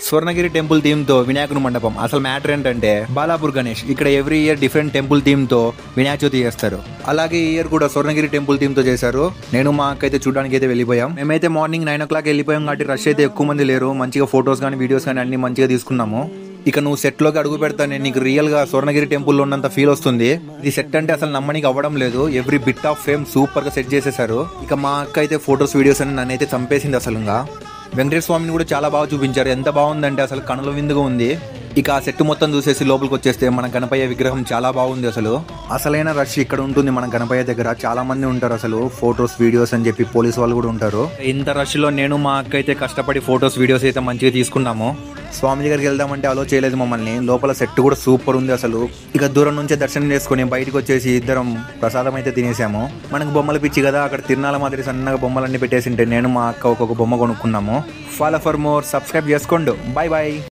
Swarnagiri temple theme తో వినాయకుని మండపం. అసలు మ్యాటర్ ఏంటంటే బాలాపూర్ గణేష్ ఇక్కడ every year different temple theme తో వినాయక చవితి చేస్తారు. అలాగే ఈ ఇయర్ కూడా స్వర్ణగిరి టెంపుల్ థీమ్ తో చేశారు. నేను మా అక్క అయితే చూడడానికి అయితే వెళ్ళిపోయాం. మేమైతే మార్నింగ్ 9 o'clock వెళ్ళిపోయాం కాబట్టి రష్ అయితే ఎక్కువ మంది లేరు. మంచిగా ఫొటోస్ కానీ వీడియోస్ కానీ అన్ని మంచిగా తీసుకున్నాము. ఇక నువ్వు సెట్ లోకి అడుగు పెడతానే నీకు రియల్ గా స్వర్ణగిరి టెంపుల్ లో ఉన్నంత ఫీల్ వస్తుంది. ఈ సెట్ అంటే అసలు నమ్మనికి అవ్వడం లేదు. Every bit of frame super గా సెట్ చేసేసారు. ఇక మా అక్క అయితే ఫొటోస్ వీడియోస్ అని నన్నైతే చంపేసింది. అసలుగా వెంకటేశ్వర స్వామిని కూడా చాలా బాగా చూపించారు. ఎంత బాగుందంటే అసలు కనుల విందుగా ఉంది. ఇక ఆ సెట్ మొత్తం చూసేసి లోపలికి వచ్చేస్తే మన గణపయ్య విగ్రహం చాలా బాగుంది. అసలైన రష్ ఇక్కడ ఉంటుంది. మన గణపయ్య దగ్గర చాలా మంది ఉంటారు. అసలు ఫొటోస్ వీడియోస్ అని చెప్పి పోలీస్ వాళ్ళు కూడా ఉంటారు. ఇంత రష్ లో నేను మా అక్క అయితే కష్టపడి ఫొటోస్ వీడియోస్ అయితే మంచిగా తీసుకున్నాము. స్వామి దగ్గరికి వెళ్దామంటే అలో చేయలేదు మమ్మల్ని. లోపల సెట్ కూడా సూపర్ ఉంది. ఇక దూరం నుంచే దర్శనం చేసుకుని బయటకు వచ్చేసి ఇద్దరం ప్రసాదం అయితే తినేసాము. మనకు బొమ్మలు పిచ్చి కదా, అక్కడ తిరునాల మాదిరి సన్నగా బొమ్మలన్నీ పెట్టేసింటే నేను మా అక్క ఒక్కొక్క బొమ్మ కొనుక్కున్నాము. ఫాలో ఫర్ మోర్, సబ్స్క్రైబ్ చేసుకోండి. Bye bye.